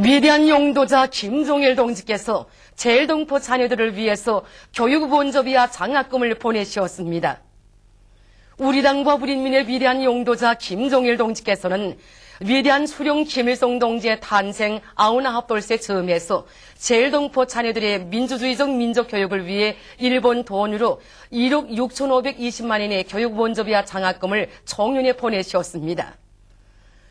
위대한 용도자 김종일 동지께서 제일동포 자녀들을 위해서 교육본접이와 장학금을 보내시었습니다. 우리 당과 우리 민의 위대한 용도자 김종일 동지께서는 위대한 수령 김일성 동지의 탄생 99돌째 즈음에서 제일동포 자녀들의 민주주의적 민족교육을 위해 일본 돈으로 1억 6,520만 원의 교육본접이와 장학금을 청년에 보내시었습니다.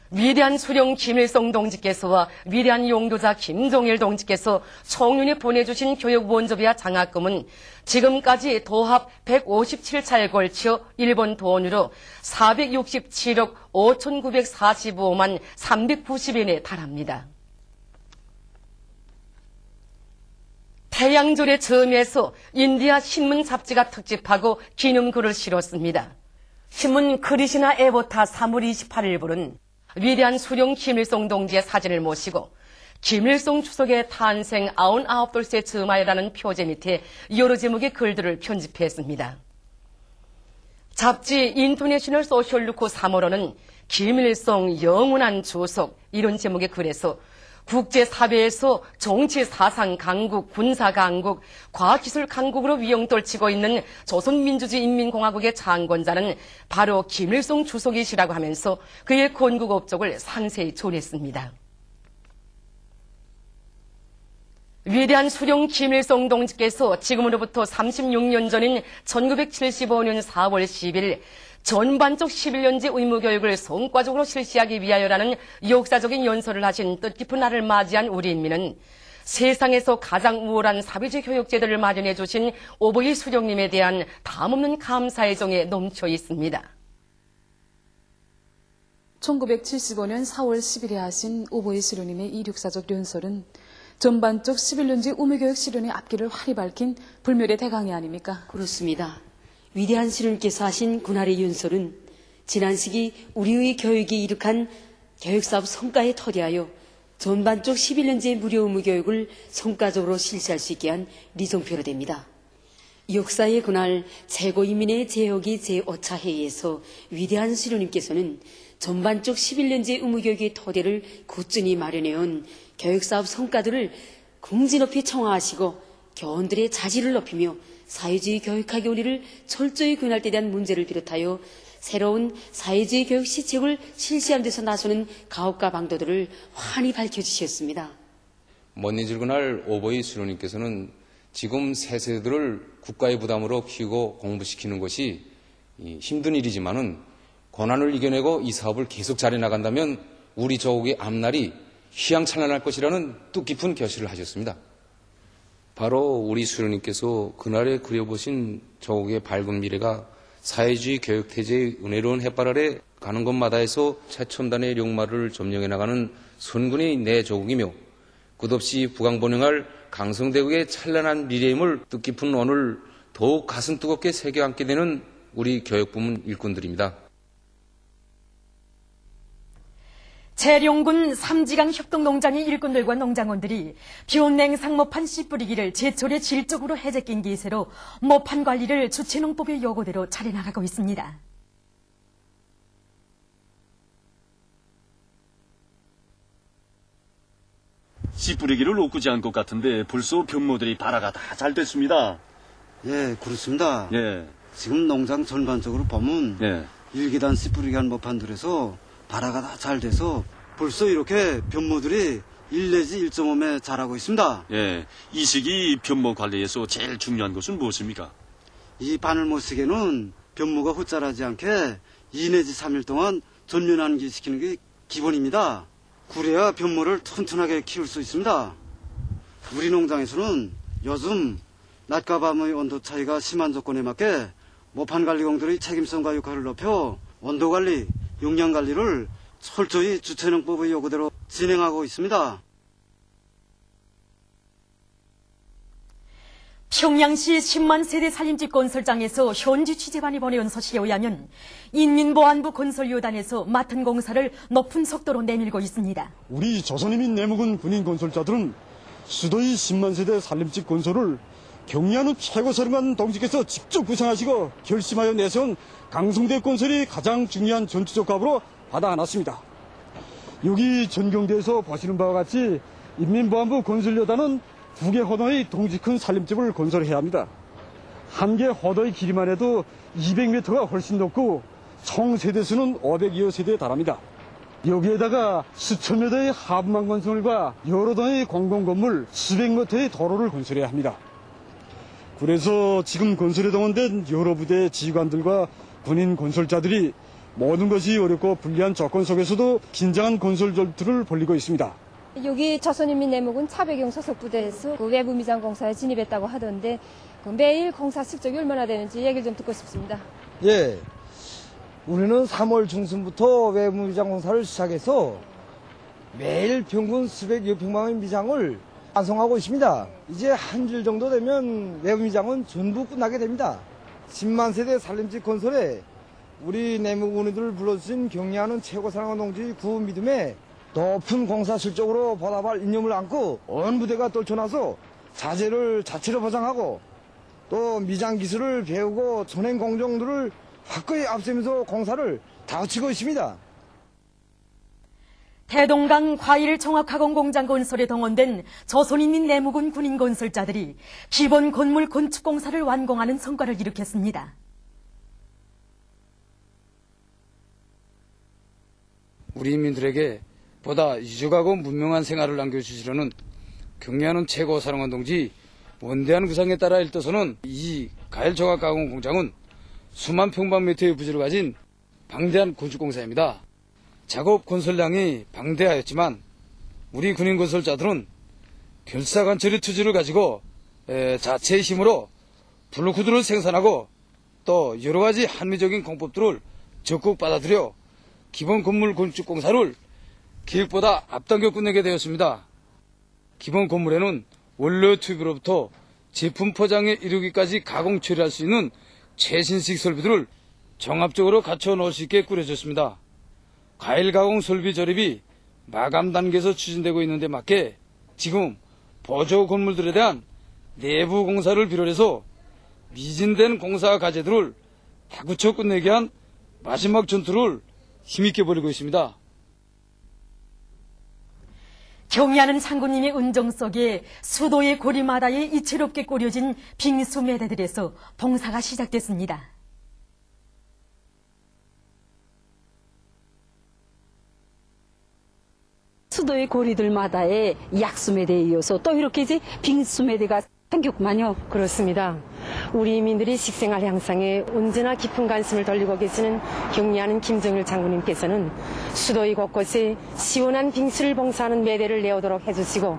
위대한 수령 김일성 동지께서와 위대한 용도자 김종일 동지께서 청년에 보내주신 교육본접이와 장학금은 지금까지 도합 157차에 걸쳐 일본 돈으로 467억 5,945만 390원에 달합니다. 태양절의 즈음에서 인디아 신문 잡지가 특집하고 기념글을 실었습니다. 신문 크리시나 에보타 3월 28일부는 위대한 수령 김일성 동지의 사진을 모시고 김일성 주석의 탄생 99돌째 즈음하여라는 표제 밑에 여러 제목의 글들을 편집했습니다. 잡지 인터내셔널 소셜루크 3월호는 김일성 영원한 주석 이런 제목의 글에서 국제사회에서 정치 사상 강국, 군사 강국, 과학기술 강국으로 위용떨치고 있는 조선민주주의인민공화국의 창건자는 바로 김일성 주석이시라고 하면서 그의 건국 업적을 상세히 전했습니다. 위대한 수령 김일성 동지께서 지금으로부터 36년 전인 1975년 4월 10일 전반적 11년제 의무교육을 성과적으로 실시하기 위하여라는 역사적인 연설을 하신 뜻깊은 날을 맞이한 우리 인민은 세상에서 가장 우월한 사회주의 교육제도를 마련해 주신 오보이 수령님에 대한 담없는 감사의 정에 넘쳐 있습니다. 1975년 4월 10일에 하신 오보이 수령님의 이륙사적 연설은 전반적 11년제 의무교육 실현의 앞길을 활이 밝힌 불멸의 대강이 아닙니까? 그렇습니다. 위대한 수령님께서 하신 그날의 연설은 지난 시기 우리의 교육이 이룩한 교육사업 성과에 토대하여 전반적 11년제 무료 의무교육을 성과적으로 실시할 수 있게 한 리정표로 됩니다. 역사의 그날 최고인민의 제혁이 제5차 회의에서 위대한 수령님께서는 전반적 11년제 의무교육의 토대를 꾸준히 마련해온 교육사업 성과들을 긍지 높이 청하하시고 교원들의 자질을 높이며 사회주의 교육학의 원리를 철저히 구현할 때 대한 문제를 비롯하여 새로운 사회주의 교육 시책을 실시하는 데서 나서는 가업과 방도들을 환히 밝혀주셨습니다. 먼 잊을 그날 오보이 수령님께서는 지금 새 세대들을 국가의 부담으로 키우고 공부시키는 것이 힘든 일이지만은 고난을 이겨내고 이 사업을 계속 잘해 나간다면 우리 조국의 앞날이 휘황찬란할 것이라는 뜻깊은 결실을 하셨습니다. 바로 우리 수령님께서 그날에 그려보신 조국의 밝은 미래가 사회주의 교육태제의 은혜로운 햇발 아래 가는 곳마다에서 최첨단의 룡마를 점령해 나가는 선군이 내 조국이며 끝없이 부강번영할 강성대국의 찬란한 미래임을 뜻깊은 오늘 더욱 가슴 뜨겁게 새겨 안게 되는 우리 교육부문 일꾼들입니다. 재룡군 삼지강 협동농장의 일꾼들과 농장원들이 비온냉 상모판 씨 뿌리기를 제철의 질적으로 해제낀 기세로 모판 관리를 주체농법의 요구대로 잘해나가고 있습니다. 씨 뿌리기를 놓고지 않을 것 같은데 벌써 변모들이 발화가 다 잘 됐습니다. 예, 그렇습니다. 예. 지금 농장 전반적으로 보면 예. 일기단 씨 뿌리기 한 모판들에서 발화가 다 잘 돼서 벌써 이렇게 변모들이 1 내지 1.5매 자라고 있습니다. 예. 이 시기 변모 관리에서 제일 중요한 것은 무엇입니까? 이 바늘모시개는 변모가 헛자라지 않게 2 내지 3일 동안 전면환기 시키는 게 기본입니다. 그래야 변모를 튼튼하게 키울 수 있습니다. 우리 농장에서는 요즘 낮과 밤의 온도 차이가 심한 조건에 맞게 모판관리공들의 책임성과 역할을 높여 온도관리, 용량관리를 철저히 주체농법의 요구대로 진행하고 있습니다. 평양시 10만 세대 살림집 건설장에서 현지 취재반이 보내온 소식에 의하면 인민보안부 건설요단에서 맡은 공사를 높은 속도로 내밀고 있습니다. 우리 조선인민 내무군 군인 건설자들은 수도의 10만 세대 살림집 건설을 경리하는 최고사령관 동지께서 직접 구상하시고 결심하여 내세운 강성대 건설이 가장 중요한 전투적 과업으로 받아 안았습니다. 여기 전경대에서 보시는 바와 같이 인민보안부 건설여단은 2개 허더의 덩치 큰 살림집을 건설해야 합니다. 한 개 허더의 길이만 해도 200m가 훨씬 높고 총 세대수는 500여 세대에 달합니다. 여기에다가 수천 여대의 하부만 건설과 여러 동의 공공건물, 수백 미터의 도로를 건설해야 합니다. 그래서 지금 건설에 동원된 여러 부대 지휘관들과 군인 건설자들이 모든 것이 어렵고 불리한 조건 속에서도 긴장한 건설 전투를 벌이고 있습니다. 여기 조선인민내무군 차배경 소속부대에서 외부 미장 공사에 진입했다고 하던데 매일 공사 실적이 얼마나 되는지 얘기를 좀 듣고 싶습니다. 예, 우리는 3월 중순부터 외부 미장 공사를 시작해서 매일 평균 수백여 평방의 미장을 완성하고 있습니다. 이제 한 줄 정도 되면 외부 미장은 전부 끝나게 됩니다. 10만 세대 살림집 건설에 우리 내무군인들을 불러주신 경리하는 최고사령관 동지 구호 믿음에 높은 공사 실적으로 보답할 이념을 안고 온 부대가 떨쳐나서 자체를 보장하고 또 미장 기술을 배우고 선행 공정들을 확고히 앞세우면서 공사를 다그치고 있습니다. 대동강 과일 정확화공 공장 건설에 동원된 조선인민 내무군 군인 건설자들이 기본 건물 건축 공사를 완공하는 성과를 일으켰습니다. 우리 인민들에게 보다 유족하고 문명한 생활을 남겨주시려는 경리하는 최고사령관 동지 원대한 구상에 따라 일떠서는 이 과일 정확가공 공장은 수만 평방미터의 부지를 가진 방대한 건축공사입니다. 작업 건설량이 방대하였지만 우리 군인 건설자들은 결사관철의 투지를 가지고 자체의 힘으로 블록후드를 생산하고 또 여러 가지 합리적인 공법들을 적극 받아들여 기본 건물 건축 공사를 계획보다 앞당겨 끝내게 되었습니다. 기본 건물에는 원료 투입으로부터 제품 포장에 이르기까지 가공 처리할 수 있는 최신식 설비들을 종합적으로 갖춰 놓을 수 있게 꾸려졌습니다. 과일 가공 설비 조립이 마감 단계에서 추진되고 있는데 맞게 지금 보조 건물들에 대한 내부 공사를 비롯해서 미진된 공사 과제들을 다구쳐 끝내게 한 마지막 전투를 힘있게 벌이고 있습니다. 경의하는 장군님의 은정 속에 수도의 고리마다에 이채롭게 꾸려진 빙수 매대들에서 봉사가 시작됐습니다. 수도의 고리들마다의 약수매대에 이어서 또 이렇게 이제 빙수매대가 생겼구만요. 그렇습니다. 우리 인민들이 식생활 향상에 언제나 깊은 관심을 돌리고 계시는 경리하는 김정일 장군님께서는 수도의 곳곳에 시원한 빙수를 봉사하는 매대를 내오도록 해주시고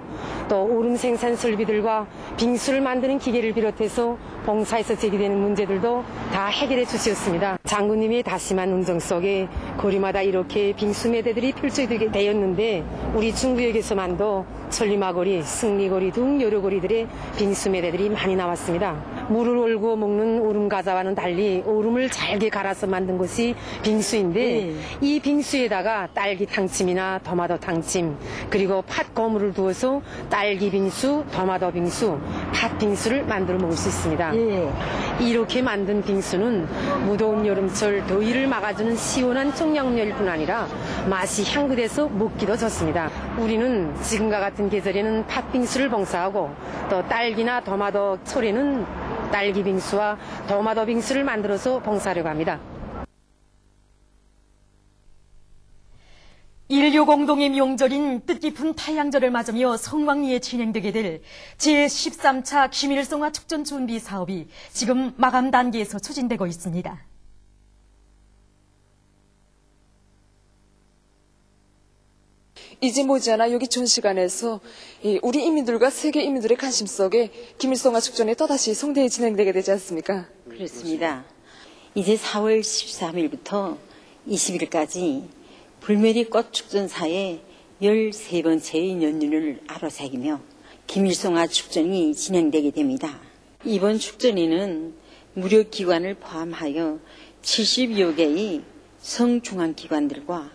또 얼음 생산 설비들과 빙수를 만드는 기계를 비롯해서 봉사에서 제기되는 문제들도 다 해결해 주시었습니다. 장군님의 다심한 운정 속에 거리마다 이렇게 빙수 매대들이 펼쳐지게 되었는데 우리 중구역에서만도 천리마거리, 승리거리 등 여러 거리들의 빙수 매대들이 많이 나왔습니다. 물을 올고 먹는 얼음 과자와는 달리 얼음을 잘게 갈아서 만든 것이 빙수인데 이 빙수에다가 딸기 탕침이나 토마토 탕침 그리고 팥 거물을 두어서 딸기 빙수, 토마토 빙수, 팥 빙수를 만들어 먹을 수 있습니다. 이렇게 만든 빙수는 무더운 여름철 더위를 막아주는 시원한 청량료일 뿐 아니라 맛이 향긋해서 먹기도 좋습니다. 우리는 지금과 같은 계절에는 팥 빙수를 봉사하고 또 딸기나 토마토 철에는 딸기 빙수와 토마토 빙수를 만들어서 봉사하려고 합니다. 인류 공동의 명절인 뜻깊은 태양절을 맞으며 성황리에 진행되게 될 제13차 김일성화 축전 준비 사업이 지금 마감 단계에서 추진되고 있습니다. 이제 머지않아 여기 전시관에서 우리 인민들과 세계 인민들의 관심 속에 김일성화 축전이 또다시 성대히 진행되게 되지 않습니까? 그렇습니다. 이제 4월 13일부터 20일까지 불멸의 꽃 축전사의 13번째의 연륜을 아로새기며 김일성화 축전이 진행되게 됩니다. 이번 축전에는 무력기관을 포함하여 70여 개의 성중앙기관들과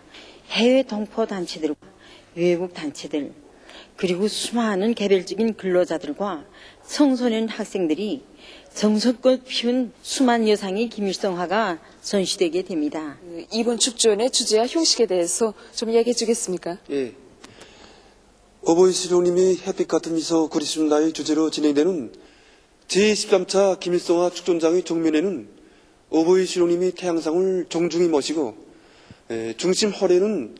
해외 동포단체들과 외국 단체들 그리고 수많은 개별적인 근로자들과 청소년 학생들이 정성껏 피운 수만 여상의 김일성화가 전시되게 됩니다. 이번 축전의 주제와 형식에 대해서 좀 이야기해 주겠습니까? 예. 오보이 수령님의 햇빛 같은 미소 그리십니다의 주제로 진행되는 제13차 김일성화 축전장의 정면에는 오보이 수령님이 태양상을 정중히 모시고 중심 홀에는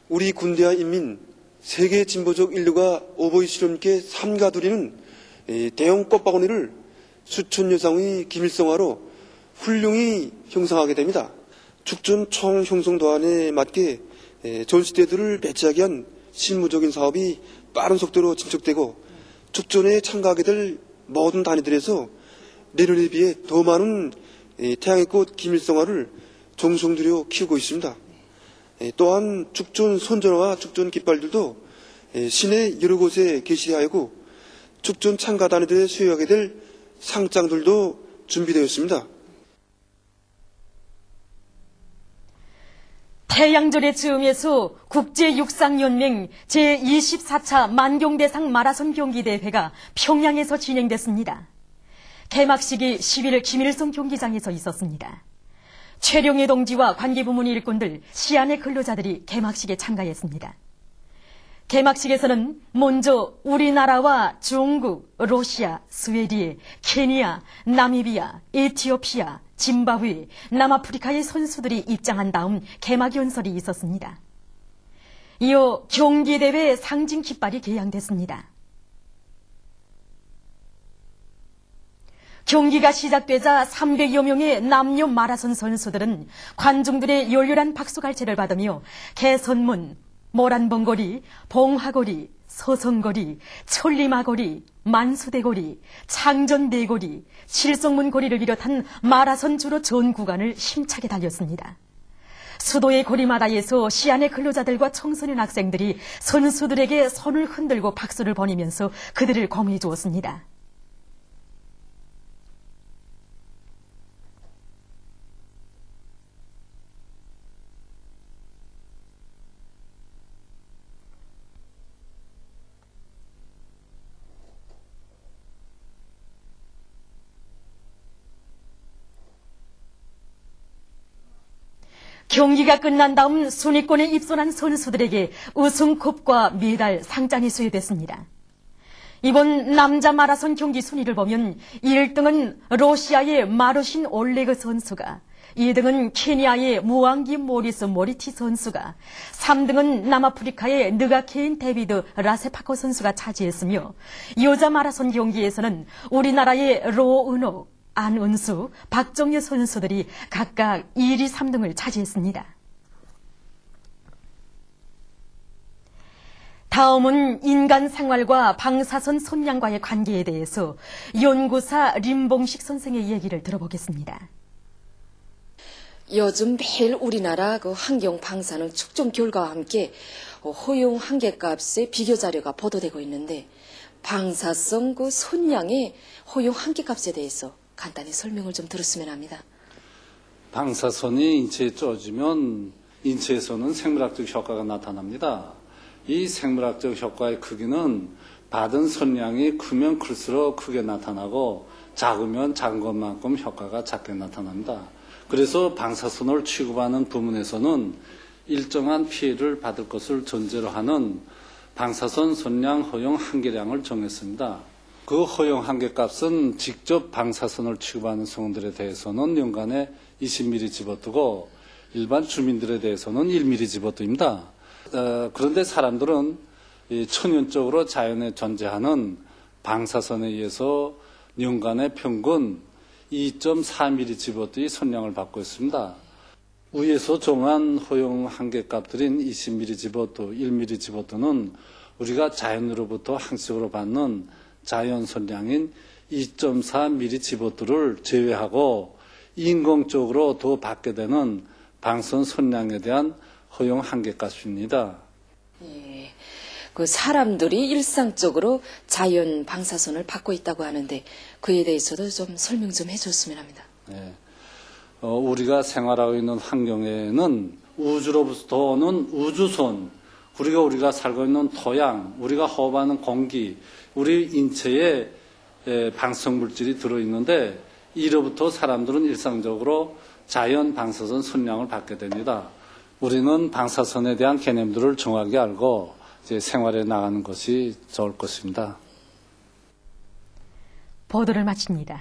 우리 군대와 인민, 세계 진보적 인류가 오보이 수령님께 삼가드리는 대형 꽃바구니를 수천 여상의 김일성화로 훌륭히 형성하게 됩니다. 축전 총 형성 도안에 맞게 전시대들을 배치하기 위한 실무적인 사업이 빠른 속도로 진척되고 축전에 참가하게 될 모든 단위들에서 내년에 비해 더 많은 태양의 꽃 김일성화를 정성 들여 키우고 있습니다. 또한 축전 선전화와 축전 깃발들도 시내 여러 곳에 게시하고 축전 참가 단위들에 수여하게 될 상장들도 준비되어 있습니다. 태양절의 즈음에서 국제육상연맹 제24차 만경대상 마라손 경기대회가 평양에서 진행됐습니다. 개막식이 10일 김일성 경기장에서 있었습니다. 최룡해 동지와 관계부문 일꾼들, 시안의 근로자들이 개막식에 참가했습니다. 개막식에서는 먼저 우리나라와 중국, 러시아, 스웨덴, 케니아, 나미비아, 에티오피아, 짐바브웨, 남아프리카의 선수들이 입장한 다음 개막 연설이 있었습니다. 이어 경기대회 상징 깃발이 개양됐습니다. 경기가 시작되자 300여 명의 남녀 마라손 선수들은 관중들의 열렬한 박수갈채를 받으며 개선문, 모란봉거리, 봉화거리, 서성거리, 천리마거리, 만수대거리, 창전대거리, 칠성문거리를 비롯한 마라손 주로 전 구간을 힘차게 달렸습니다. 수도의 거리마다에서 시안의 근로자들과 청소년 학생들이 선수들에게 손을 흔들고 박수를 보내면서 그들을 공해 주었습니다. 경기가 끝난 다음 순위권에 입선한 선수들에게 우승컵과 메달, 상장이 수여됐습니다. 이번 남자 마라손 경기 순위를 보면 1등은 러시아의 마르신 올레그 선수가, 2등은 케니아의 무앙기 모리스 모리티 선수가, 3등은 남아프리카의 느가케인 데비드 라세파코 선수가 차지했으며 여자 마라손 경기에서는 우리나라의 로은옥, 안은수, 박정희 선수들이 각각 1위, 3등을 차지했습니다. 다음은 인간 생활과 방사선 손량과의 관계에 대해서 연구사 림봉식 선생의 얘기를 들어보겠습니다. 요즘 매일 우리나라 환경 방사능 측정 결과와 함께 허용 한계값의 비교 자료가 보도되고 있는데 방사성 손량의 허용 한계값에 대해서 간단히 설명을 좀 들었으면 합니다. 방사선이 인체에 쪄지면 인체에서는 생물학적 효과가 나타납니다. 이 생물학적 효과의 크기는 받은 선량이 크면 클수록 크게 나타나고 작으면 작은 것만큼 효과가 작게 나타납니다. 그래서 방사선을 취급하는 부문에서는 일정한 피해를 받을 것을 전제로 하는 방사선 선량 허용 한계량을 정했습니다. 그 허용 한계값은 직접 방사선을 취급하는 성들에 대해서는 연간에 20mm 집어뜨고 일반 주민들에 대해서는 1mm 집어뜨입니다. 그런데 사람들은 천연적으로 자연에 존재하는 방사선에 의해서 연간에 평균 2.4mm 집어뜨의 선량을 받고 있습니다. 위에서 정한 허용 한계값들인 20mm 집어뜨, 1mm 집어뜨는 우리가 자연으로부터 항식으로 받는 자연 선량인 2.4mm 집어뜨를 제외하고 인공적으로 더 받게 되는 방사선 선량에 대한 허용 한계값입니다. 예, 사람들이 일상적으로 자연 방사선을 받고 있다고 하는데 그에 대해서도 좀 설명 좀 해줬으면 합니다. 네. 우리가 생활하고 있는 환경에는 우주로부터 오는 우주선, 우리가 살고 있는 토양, 우리가 호흡하는 공기, 우리 인체에 방사성 물질이 들어있는데 이로부터 사람들은 일상적으로 자연 방사선 선량을 받게 됩니다. 우리는 방사선에 대한 개념들을 정확히 알고 이제 생활해 나가는 것이 좋을 것입니다. 보도를 마칩니다.